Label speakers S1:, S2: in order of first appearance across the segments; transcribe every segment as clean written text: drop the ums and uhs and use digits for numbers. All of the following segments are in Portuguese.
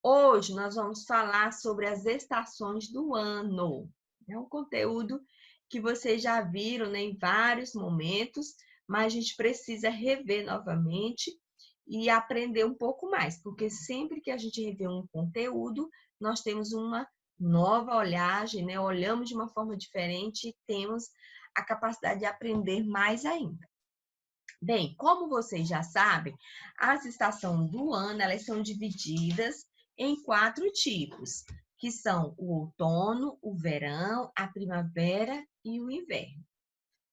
S1: Hoje nós vamos falar sobre as estações do ano. É um conteúdo que vocês já viram, né, em vários momentos, mas a gente precisa rever novamente e aprender um pouco mais, porque sempre que a gente revê um conteúdo, nós temos uma nova olhagem, né? Olhamos de uma forma diferente e temos a capacidade de aprender mais ainda. Bem, como vocês já sabem, as estações do ano, elas são divididas em 4 tipos, que são o outono, o verão, a primavera e o inverno.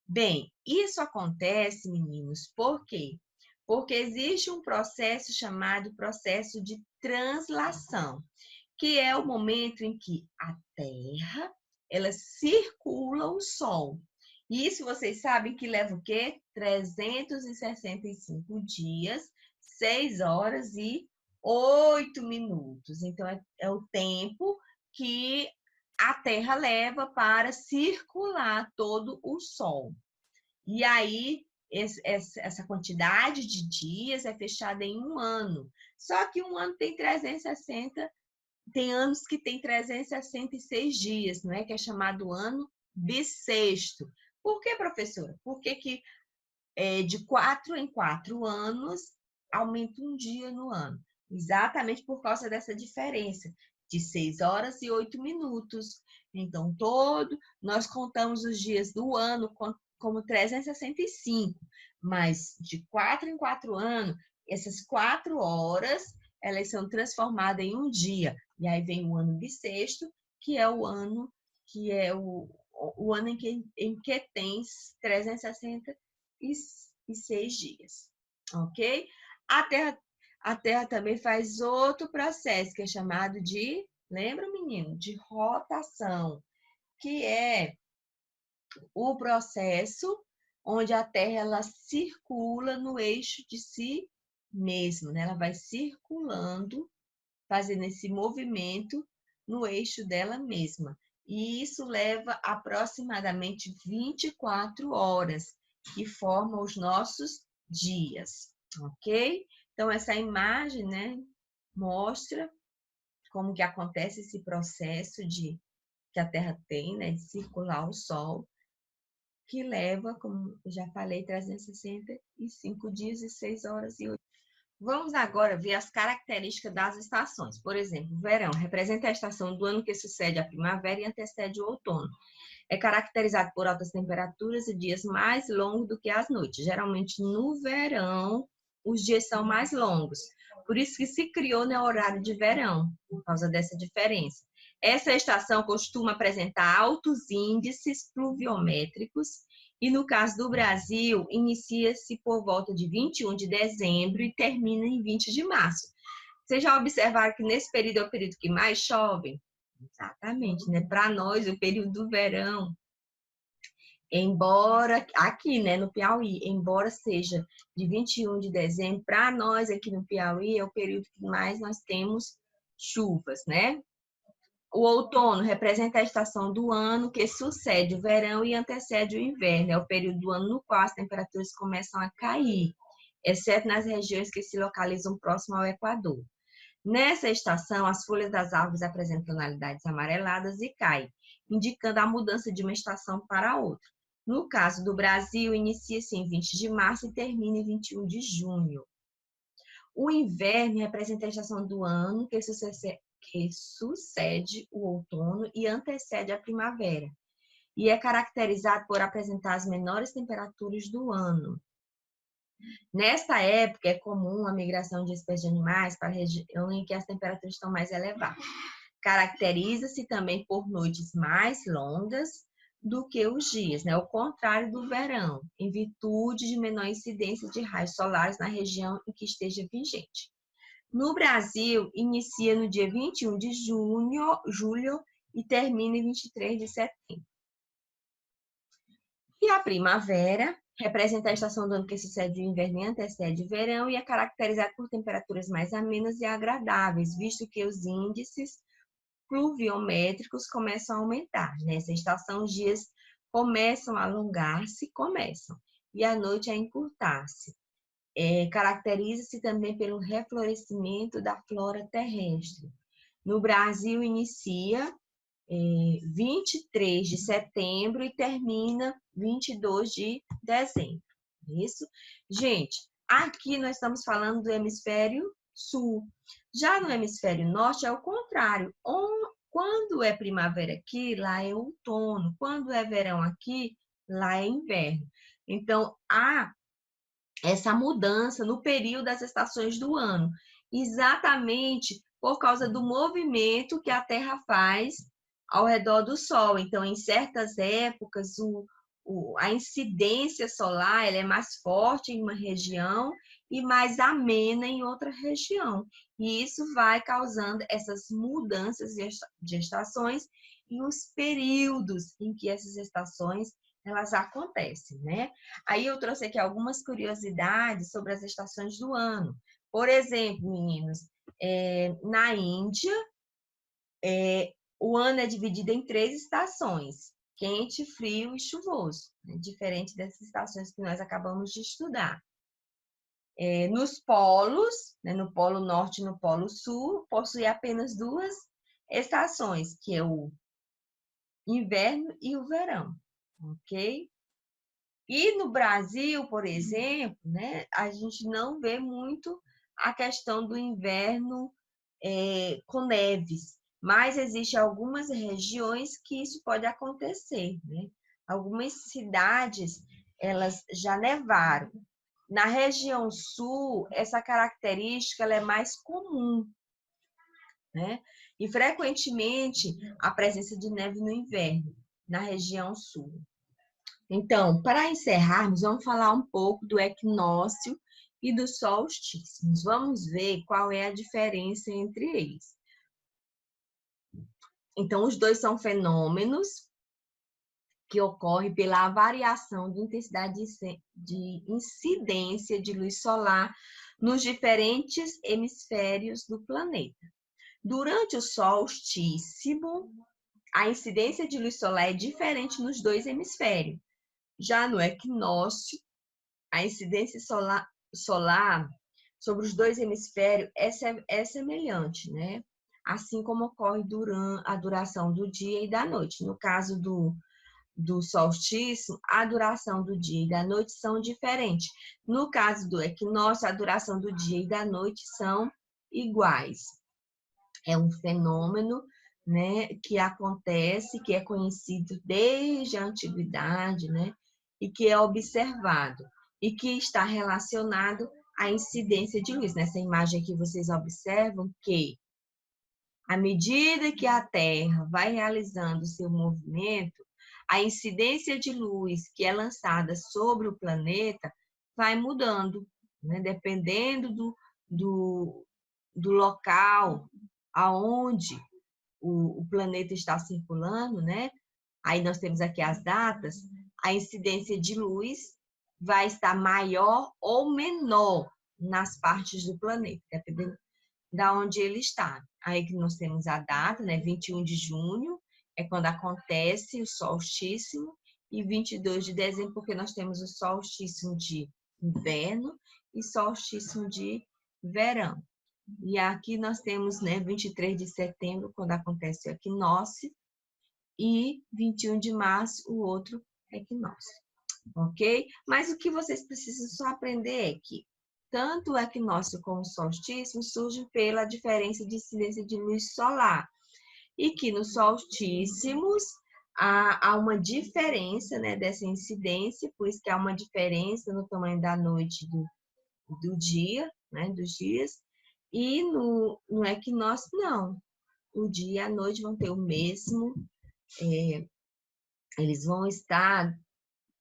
S1: Bem, isso acontece, meninos, por quê? Porque existe um processo chamado processo de translação, que é o momento em que a Terra, ela circula o Sol. E isso vocês sabem que leva o quê? 365 dias, 6 horas e 8 minutos. Então, é o tempo que a Terra leva para circular todo o Sol. E aí, essa quantidade de dias é fechada em um ano. Só que um ano tem 360, tem anos que tem 366 dias, não é? Que é chamado ano bissexto. Por que, professora? Porque que de 4 em 4 anos aumenta um dia no ano. Exatamente por causa dessa diferença de 6 horas e 8 minutos. Então, nós contamos os dias do ano como 365, mas de 4 em 4 anos, essas 4 horas, elas são transformadas em um dia. E aí vem o ano bissexto, que é o ano em que tem 366 dias, ok? A Terra, a Terra também faz outro processo, que é chamado de, lembra, menino? De rotação, que é o processo onde a Terra ela circula no eixo de si mesma, né? Ela vai circulando, fazendo esse movimento no eixo dela mesma. E isso leva aproximadamente 24 horas, que formam os nossos dias, ok? Então, essa imagem, né, mostra como que acontece esse processo que a Terra tem, né, de circular o Sol, que leva, como eu já falei, 365 dias e 6 horas e 8. Vamos agora ver as características das estações. Por exemplo, o verão representa a estação do ano que sucede a primavera e antecede o outono. É caracterizado por altas temperaturas e dias mais longos do que as noites. Geralmente, no verão, os dias são mais longos. Por isso que se criou no horário de verão, por causa dessa diferença. Essa estação costuma apresentar altos índices pluviométricos e, no caso do Brasil, inicia-se por volta de 21 de dezembro e termina em 20 de março. Vocês já observaram que nesse período é o período que mais chove? Exatamente, né? Para nós, o período do verão, embora aqui, né, no Piauí, embora seja de 21 de dezembro, para nós aqui no Piauí é o período que mais nós temos chuvas, né? O outono representa a estação do ano que sucede o verão e antecede o inverno. É o período do ano no qual as temperaturas começam a cair, exceto nas regiões que se localizam próximo ao Equador. Nessa estação, as folhas das árvores apresentam tonalidades amareladas e caem, indicando a mudança de uma estação para outra. No caso do Brasil, inicia-se em 20 de março e termina em 21 de junho. O inverno representa a estação do ano que sucede o outono e antecede a primavera, e é caracterizado por apresentar as menores temperaturas do ano. Nessa época, é comum a migração de espécies de animais para a região em que as temperaturas estão mais elevadas. Caracteriza-se também por noites mais longas do que os dias, né? Ao contrário do verão, em virtude de menor incidência de raios solares na região em que esteja vigente. No Brasil, inicia no dia 21 de julho e termina em 23 de setembro. E a primavera representa a estação do ano que sucede o inverno e antecede o verão e é caracterizada por temperaturas mais amenas e agradáveis, visto que os índices pluviométricos começam a aumentar. Nessa estação, os dias começam a alongar-se, e a noite a encurtar-se. Caracteriza-se também pelo reflorescimento da flora terrestre. No Brasil, inicia 23 de setembro e termina 22 de dezembro. Isso? Gente, aqui nós estamos falando do hemisfério sul. Já no hemisfério norte é o contrário. Quando é primavera aqui, lá é outono. Quando é verão aqui, lá é inverno. Então, há essa mudança no período das estações do ano, exatamente por causa do movimento que a Terra faz ao redor do Sol. Então, em certas épocas, a incidência solar ela é mais forte em uma região e mais amena em outra região. E isso vai causando essas mudanças de estações e os períodos em que essas estações elas acontecem, né? Aí eu trouxe aqui algumas curiosidades sobre as estações do ano. Por exemplo, meninos, na Índia, o ano é dividido em 3 estações: quente, frio e chuvoso, né? Diferente dessas estações que nós acabamos de estudar. Nos polos, né, no Polo Norte e no Polo Sul, possui apenas 2 estações, que é o inverno e o verão, ok? E no Brasil, por exemplo, né, a gente não vê muito a questão do inverno com neves, mas existem algumas regiões que isso pode acontecer, né? Algumas cidades, elas já nevaram. Na região sul, essa característica ela é mais comum, né? E frequentemente a presença de neve no inverno, na região sul. Então, para encerrarmos, vamos falar um pouco do equinócio e do solstício. Vamos ver qual é a diferença entre eles. Então, os dois são fenômenos que ocorrem pela variação de intensidade de incidência de luz solar nos diferentes hemisférios do planeta. Durante o solstício, a incidência de luz solar é diferente nos dois hemisférios. Já no equinócio, a incidência solar sobre os dois hemisférios é semelhante, né? Assim como ocorre durante a duração do dia e da noite. No caso do solstício, a duração do dia e da noite são diferentes. No caso do equinócio, a duração do dia e da noite são iguais. É um fenômeno, né, que acontece, que é conhecido desde a antiguidade, né, e que é observado e que está relacionado à incidência de luz. Nessa imagem aqui vocês observam que à medida que a Terra vai realizando o seu movimento, a incidência de luz que é lançada sobre o planeta vai mudando, né? Dependendo do local aonde o planeta está circulando, né? Aí nós temos aqui as datas, a incidência de luz vai estar maior ou menor nas partes do planeta, dependendo da onde ele está. Aí que nós temos a data, né? 21 de junho é quando acontece o solstício e 22 de dezembro, porque nós temos o solstício de inverno e solstício de verão. E aqui nós temos, né, 23 de setembro, quando acontece o equinócio, e 21 de março, o outro equinócio, ok? Mas o que vocês precisam só aprender é que tanto o equinócio como o solstício surgem pela diferença de incidência de luz solar, e que nos solstícios há uma diferença, né, dessa incidência, por isso que há uma diferença no tamanho da noite do dia, né, dos dias, e no equinócio, não. O dia e a noite vão ter o mesmo, eles vão estar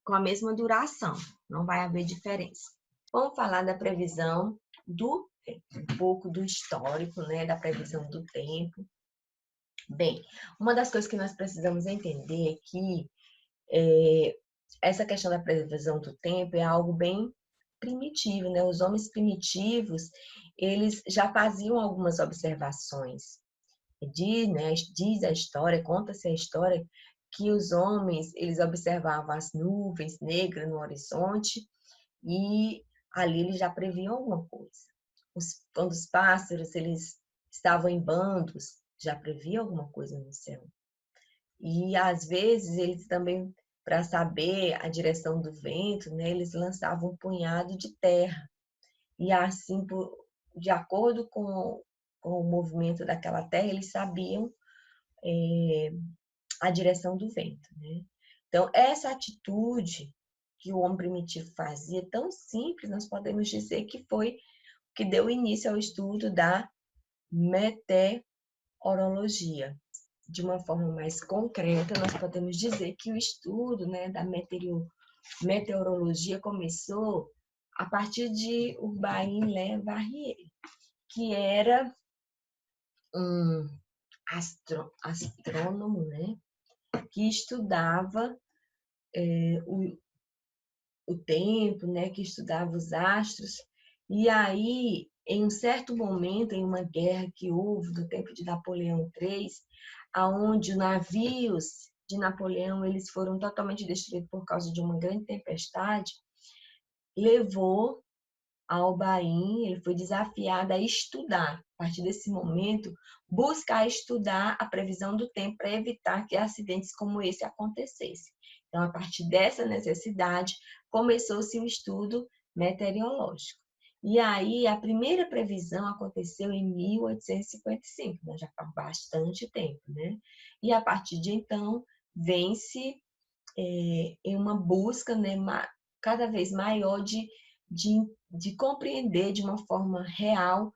S1: com a mesma duração, não vai haver diferença. Vamos falar da previsão do tempo, um pouco do histórico, né, da previsão do tempo. Bem, uma das coisas que nós precisamos entender é que essa questão da previsão do tempo é algo bem primitivo, né? Os homens primitivos, eles já faziam algumas observações. Diz a história, conta-se a história que os homens, eles observavam as nuvens negras no horizonte e ali eles já previam alguma coisa. Quando os pássaros, eles estavam em bandos, já previa alguma coisa no céu. E às vezes eles também, para saber a direção do vento, né, eles lançavam um punhado de terra. E assim, de acordo com o movimento daquela terra, eles sabiam a direção do vento, né? Então, essa atitude que o homem primitivo fazia, tão simples, nós podemos dizer que foi que deu início ao estudo da meteorologia. De uma forma mais concreta, nós podemos dizer que o estudo, né, da meteorologia começou a partir de Urbain Le Verrier, que era um astrônomo, né, que estudava o tempo, né, que estudava os astros. E aí, em um certo momento, em uma guerra que houve no tempo de Napoleão III, aonde os navios de Napoleão eles foram totalmente destruídos por causa de uma grande tempestade, levou Albaim, ele foi desafiado a estudar, a partir desse momento, buscar estudar a previsão do tempo para evitar que acidentes como esse acontecessem. Então, a partir dessa necessidade, começou-se o estudo meteorológico. E aí, a primeira previsão aconteceu em 1855, né? Já faz bastante tempo, né? E a partir de então, vem-se em uma busca, né, cada vez maior de compreender de uma forma real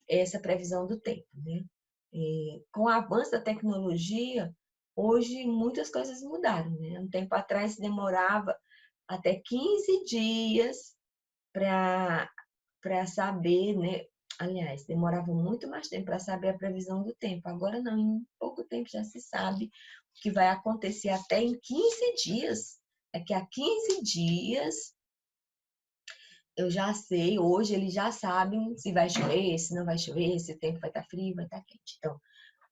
S1: essa previsão do tempo, né? Com o avanço da tecnologia, hoje muitas coisas mudaram, né? Um tempo atrás demorava até 15 dias para saber, né? Aliás, demorava muito mais tempo para saber a previsão do tempo. Agora não, em pouco tempo já se sabe o que vai acontecer até em 15 dias. Daqui a 15 dias eu já sei, hoje eles já sabem se vai chover, se não vai chover, se o tempo vai estar frio, vai estar quente. Então,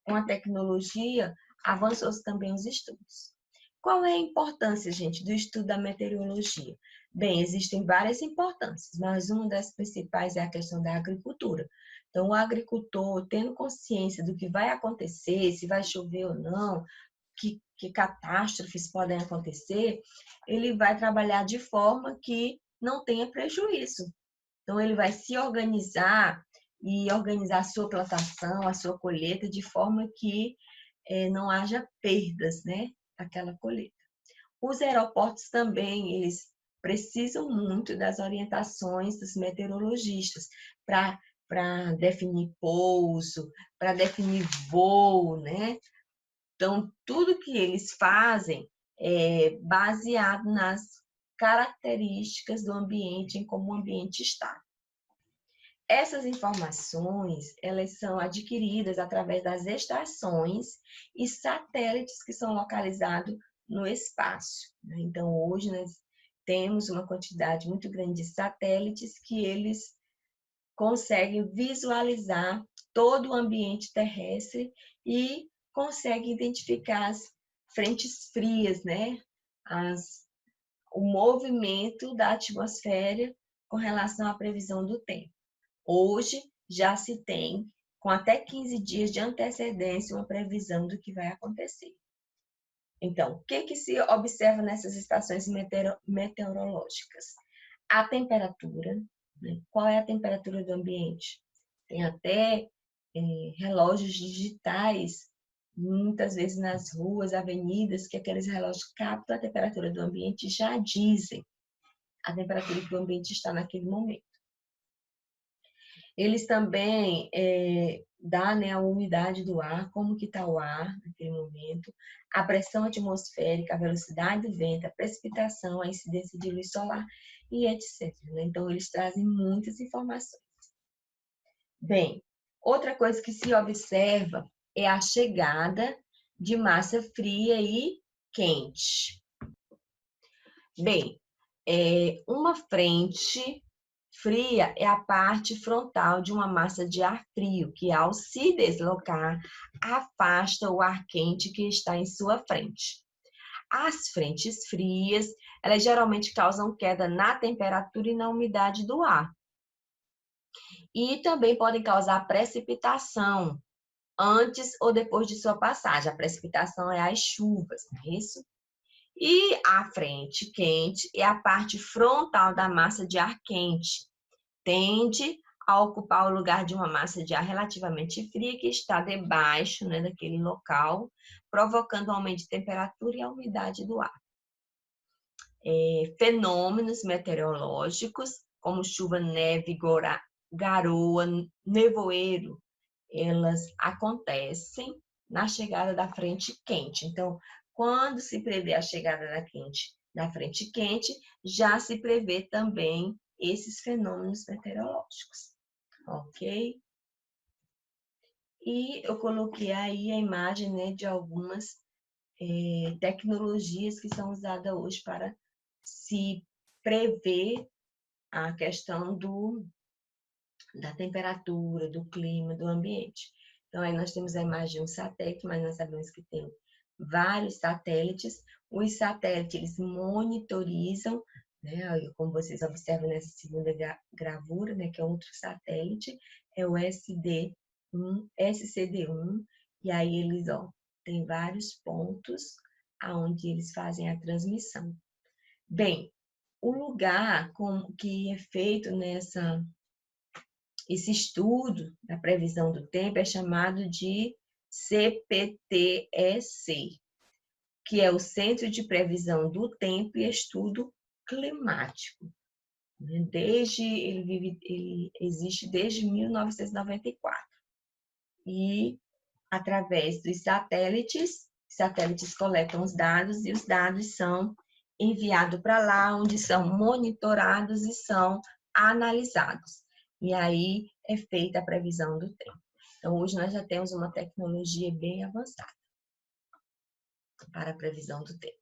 S1: com a tecnologia, avançou também os estudos. Qual é a importância, gente, do estudo da meteorologia? Bem, existem várias importâncias, mas uma das principais é a questão da agricultura. Então, o agricultor, tendo consciência do que vai acontecer, se vai chover ou não, que catástrofes podem acontecer, ele vai trabalhar de forma que não tenha prejuízo. Então, ele vai se organizar e organizar a sua plantação, a sua colheita, de forma que não haja perdas, né, aquela colheita. Os aeroportos também, eles precisam muito das orientações dos meteorologistas para definir pouso, para definir voo, né? Então, tudo que eles fazem é baseado nas características do ambiente, em como o ambiente está. Essas informações, elas são adquiridas através das estações e satélites que são localizados no espaço. Então, hoje nós temos uma quantidade muito grande de satélites que eles conseguem visualizar todo o ambiente terrestre e conseguem identificar as frentes frias, né? O movimento da atmosfera com relação à previsão do tempo. Hoje já se tem, com até 15 dias de antecedência, uma previsão do que vai acontecer. Então, o que se observa nessas estações meteorológicas? A temperatura, né? Qual é a temperatura do ambiente? Tem até relógios digitais, muitas vezes nas ruas, avenidas, que aqueles relógios captam a temperatura do ambiente e já dizem a temperatura que o ambiente está naquele momento. Eles também dão, né, a umidade do ar, como que está o ar naquele momento, a pressão atmosférica, a velocidade do vento, a precipitação, a incidência de luz solar e etc. Né? Então, eles trazem muitas informações. Bem, outra coisa que se observa é a chegada de massa fria e quente. Bem, uma frente fria é a parte frontal de uma massa de ar frio, que ao se deslocar, afasta o ar quente que está em sua frente. As frentes frias, elas geralmente causam queda na temperatura e na umidade do ar. E também podem causar precipitação, antes ou depois de sua passagem. A precipitação é as chuvas, não é isso? E a frente quente é a parte frontal da massa de ar quente. Tende a ocupar o lugar de uma massa de ar relativamente fria que está debaixo, né, daquele local, provocando um aumento de temperatura e a umidade do ar. Fenômenos meteorológicos, como chuva, neve, garoa, nevoeiro, elas acontecem na chegada da frente quente. Então, quando se prevê a chegada da frente quente, já se prevê também esses fenômenos meteorológicos, ok? E eu coloquei aí a imagem, né, de algumas tecnologias que são usadas hoje para se prever a questão da temperatura, do clima, do ambiente. Então, aí nós temos a imagem de um satélite, mas nós sabemos que tem vários satélites. Os satélites, eles monitorizam, né, como vocês observam nessa segunda gravura, né, que é outro satélite, é o SCD1, e aí eles, ó, tem vários pontos aonde eles fazem a transmissão. Bem, o lugar que é feito esse estudo da previsão do tempo é chamado de CPTEC, que é o Centro de Previsão do Tempo e Estudo Climático. Ele existe desde 1994. E, através dos satélites coletam os dados e os dados são enviados para lá, onde são monitorados e são analisados. E aí é feita a previsão do tempo. Então, hoje nós já temos uma tecnologia bem avançada para a previsão do tempo.